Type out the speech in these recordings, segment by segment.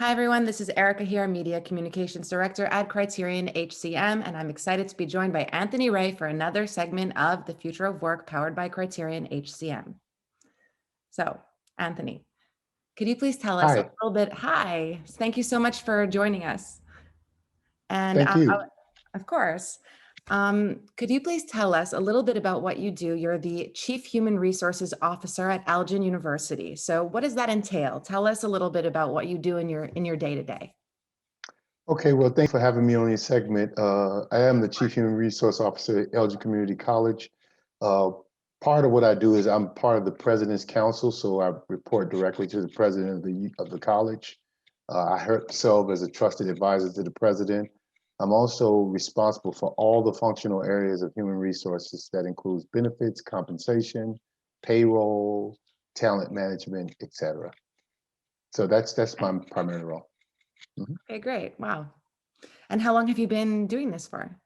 Hi, everyone. This is Erica here, Media Communications Director at Criterion HCM, and I'm excited to be joined by Anthony Ray for another segment of The Future of Work powered by Criterion HCM. So, Anthony, could you please tell us a Hi, little bit? Hi, thank you so much for joining us. And thank you. of course, could you please tell us a little bit about what you do? You're the Chief Human Resources Officer at Elgin University. So what does that entail? Tell us a little bit about what you do in your day-to-day. Okay, well, thanks for having me on your segment. I am the Chief Human Resource Officer at Elgin Community College. Uh, Part of what I do is I'm part of the President's Council, so I report directly to the President of the college. Serve as a trusted advisor to the President. I'm also responsible for all the functional areas of human resources that includes benefits, compensation, payroll, talent management, etc. So that's my primary role. Mhm. Okay, great. Wow. And how long have you been doing this for?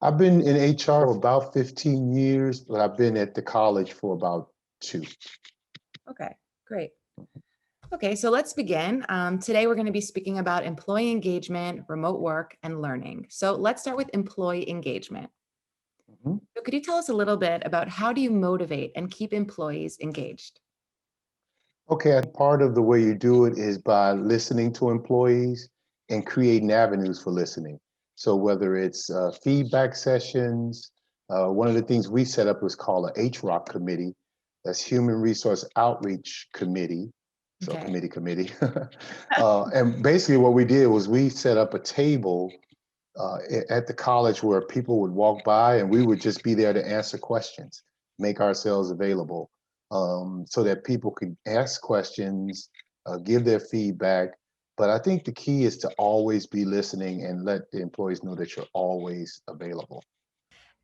I've been in HR for about 15 years, but I've been at the college for about 2. Okay, great. Okay, so let's begin. Today, we're going to be speaking about employee engagement, remote work, and learning. So let's start with employee engagement. Mhm. So could you tell us a little bit about how do you motivate and keep employees engaged? Okay, I think part of the way you do it is by listening to employees and creating avenues for listening. So whether it's feedback sessions, one of the things we set up was called a HROC committee, that's Human Resource Outreach Committee. So Okay. committee. And basically what we did was we set up a table at the college where people would walk by and we would just be there to answer questions, make ourselves available so that people could ask questions, give their feedback. But I think the key is to always be listening and let the employees know that you're always available.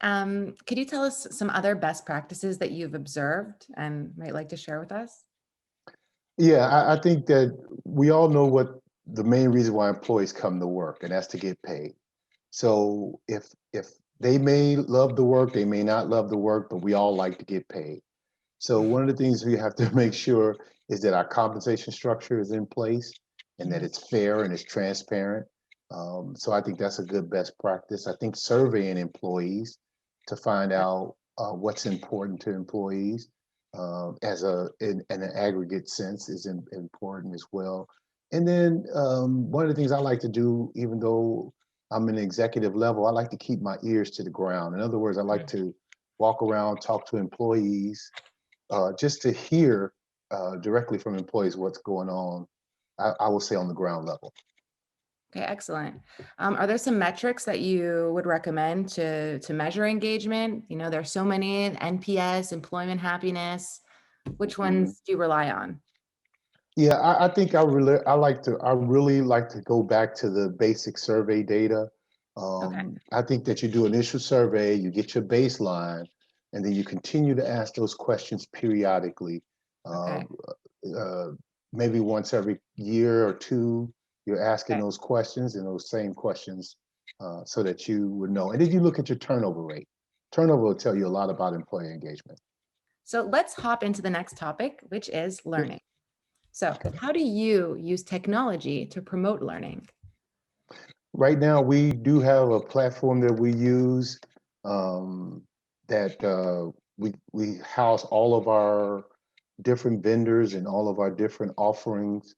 Could you tell us some other best practices that you've observed and might like to share with us? Yeah, I think that we all know what the main reason why employees come to work, and that's to get paid. So if they may love the work, they may not love the work, but we all like to get paid. So one of the things we have to make sure is that our compensation structure is in place and that Mhm. it's fair and it's transparent. So I think that's a good best practice. I think surveying employees to find out what's important to employees in an aggregate sense is important as well. And then one of the things I like to do, even though I'm an executive level, I like to keep my ears to the ground. In other words, I like to walk around, talk to employees, just to hear directly from employees what's going on, I will say on the ground level. Okay, excellent. Are there some metrics that you would recommend to measure engagement? You know, there's so many: NPS, employment happiness. Which Mhm. ones do you rely on? Yeah, I think I really like to go back to the basic survey data. Okay. I think that you do initial survey, you get your baseline, and then you continue to ask those questions periodically. Uh, Okay. uh, Maybe once every year or two, you're asking Okay. those questions and those same questions so that you would know. And then you look at your turnover rate. Turnover will tell you a lot about employee engagement. So let's hop into the next topic, which is Yeah. learning. So, Okay. how do you use technology to promote learning? Right now, we do have a platform that we use um, that we house all of our different vendors and all of our different offerings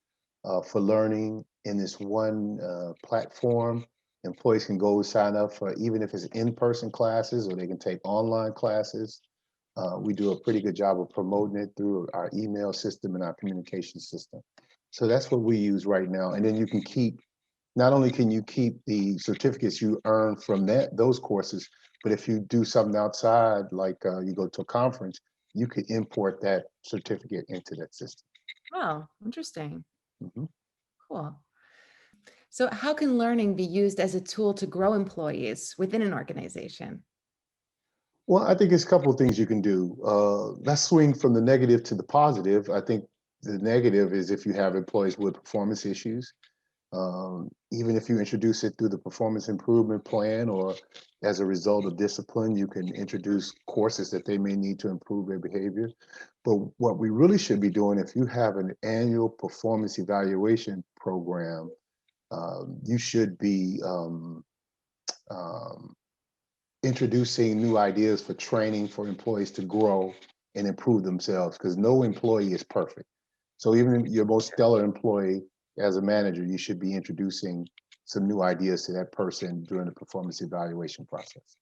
for learning in this one platform. Employees can go sign up for even if it's in-person classes or they can take online classes. We do a pretty good job of promoting it through our email system and our communication system. So that's what we use right now. And then you can keep not only can you keep the certificates you earn from those courses, but if you do something outside, like you go to a conference, you could import that certificate into that system. Oh, interesting. Mhm. Cool. So, how can learning be used as a tool to grow employees within an organization? Well, I think it's a couple of things you can do. Let's swing from the negative to the positive. I think the negative is if you have employees with performance issues. Even if you introduce it through the performance improvement plan or as a result of discipline, you can introduce courses that they may need to improve their behavior. But what we really should be doing, if you have an annual performance evaluation program, you should be um, introducing new ideas for training for employees to grow and improve themselves, because no employee is perfect. So even your most stellar employee, as a manager, you should be introducing some new ideas to that person during the performance evaluation process.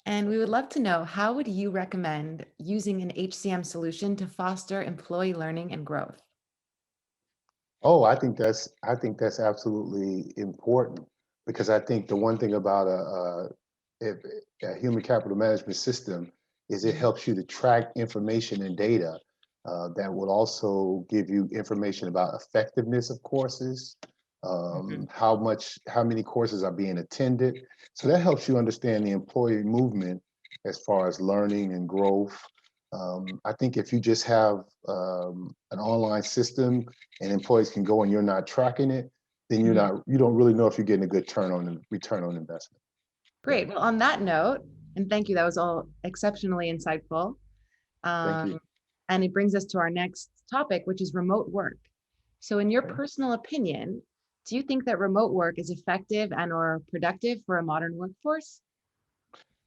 And we would love to know, how would you recommend using an HCM solution to foster employee learning and growth? Oh, I think that's absolutely important, because I think the one thing about a human capital management system is it Mhm. helps you to track information and data that will also give you information about effectiveness of courses, Mhm. how many courses are being attended. So that helps you understand the employee movement as far as learning and growth. I think if you just have an online system and employees can go and you're not tracking it, then Mhm. you don't really know if you're getting a good return on investment. Yeah, Great. Well, on that note, and thank you, that was all exceptionally insightful. thank Um, you. and it brings us to our next topic, which is remote work. So, in your Okay. personal opinion, do you think that remote work is effective and or productive for a modern workforce?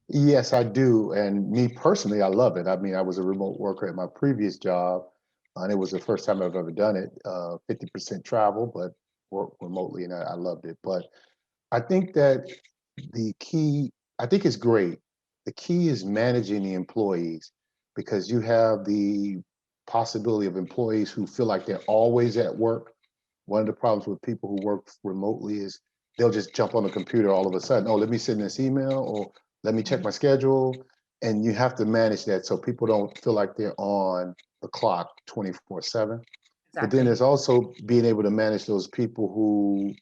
Yes, I do. And me personally, I love it. I mean, I was a remote worker at my previous job, and it was the first time I've ever done it. 50% travel, but work remotely, and I loved it. But I think that the key, I think it's great. The key is managing the employees, because you have the possibility of employees who feel like they're always at work. One of the problems with people who work remotely is they'll just jump on the computer all of a sudden. Oh, let me send this email, or let me check Mhm. my schedule. And you have to manage that so people don't feel like they're on the clock 24/7. But then Exactly. there's also being able to manage those people who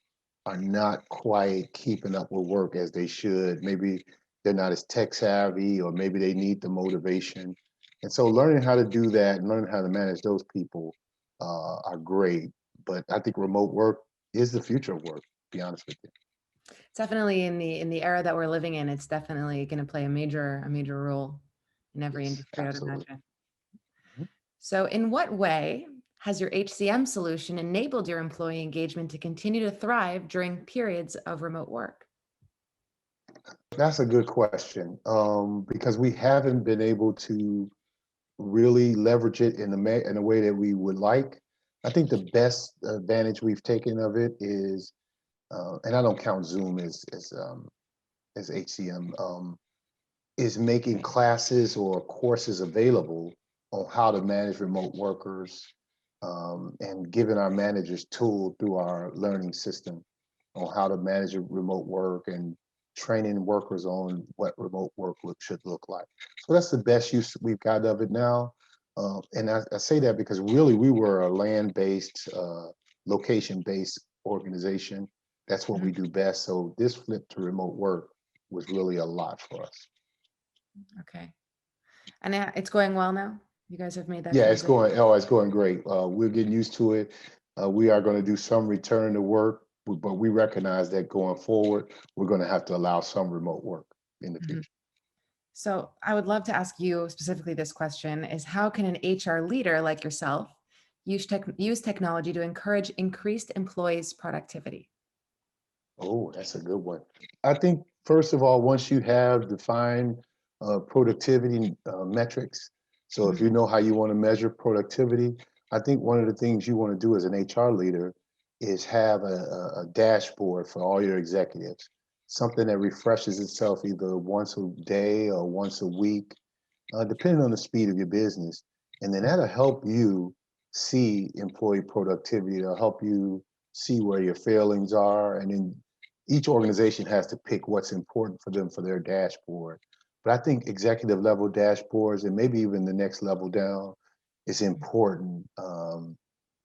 are not quite keeping up with work as they should. Maybe they're not as tech savvy, or maybe they need the motivation. And so learning how to do that and learning how to manage those people are great. But I think remote work is the future of work, to be honest with you. It's definitely in the era that we're living in, it's definitely going to play a major role in every Yes, industry, I would absolutely. imagine. Mhm. So, in what way has your HCM solution enabled your employee engagement to continue to thrive during periods of remote work? That's a good question, because we haven't been able to really leverage it in a way that we would like. I think the best advantage we've taken of it is, and I don't count Zoom as HCM, is making classes or courses available on how to manage remote workers, and giving our managers tools through our learning system on how to manage remote work, and training workers on what remote work should look like. So that's the best use we've got of it now. And I say that because really we were a land-based, location-based organization. That's what we Mhm. do best. So this flip to remote work was really a lot for us. Okay. And it's going well now? You guys have made that Yeah, transition? it's going great. We're getting used to it. We are going to do some return to work, but we recognize that going forward, we're going to have to allow some remote work in the Mhm. future. So, I would love to ask you specifically this question is, how can an HR leader like yourself use technology to encourage increased employees' productivity? Oh, that's a good one. I think, first of all, once you have defined productivity metrics, so if Mhm. you know how you want to measure productivity, I think one of the things you want to do as an HR leader is have a dashboard for all your executives, something that refreshes itself either once a day or once a week, depending on the speed of your business. And then that'll help you see employee productivity. It'll help you see where your failings are. And then each organization has to pick what's important for them for their dashboard. But I think executive level dashboards, and maybe even the next level down, is important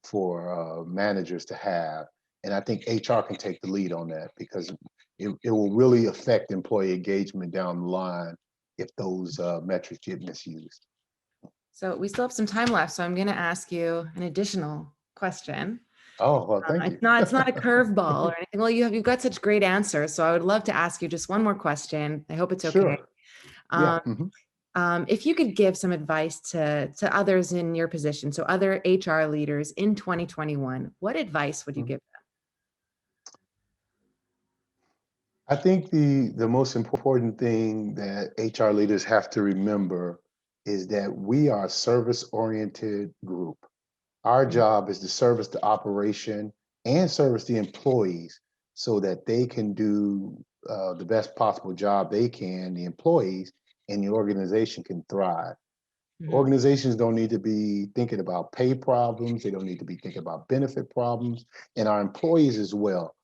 for managers to have. And I think HR can take the lead on that, because it will really affect employee engagement down the line if those metrics get misused. So, we still have some time left, so I'm going to ask you an additional question. Oh, well, thank you. It's not a curveball or anything. Well, you've got such great answers, so I would love to ask you just one more question. I hope it's okay. Sure. Yeah. Um, if you could give some advice to others in your position, so other HR leaders in 2021, what advice would you Mhm. give I think the most important thing that HR leaders have to remember is that we are a service-oriented group. Our Mm, job is to service the operation and service the employees so that they can do the best possible job they can, the employees, and the organization can thrive. mhm, Organizations don't need to be thinking about pay problems. They don't need to be thinking about benefit problems. And our employees as well.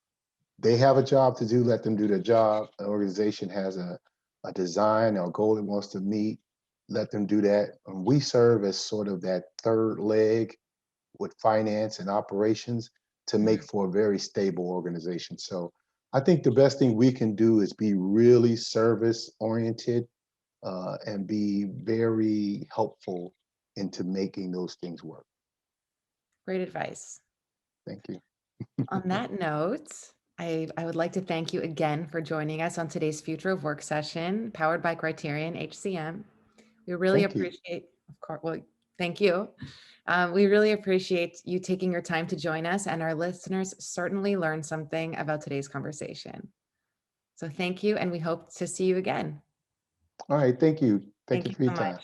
They have a job to do, let them do their job. An organization has a design or a goal it wants to meet, let them do that. And we serve as sort of that third leg with finance and operations to make mhm. for a very stable organization. So I think the best thing we can do is be really service oriented and be very helpful into making those things work. Great advice. Thank you. On that note, I would like to thank you again for joining us on today's Future of Work session, powered by Criterion HCM. We really Thank you. appreciate, of course, well, thank you. We really appreciate you taking your time to join us, and our listeners certainly learned something about today's conversation. So thank you, and we hope to see you again. All right. Thank you. Thank Thank you you for your so much. time.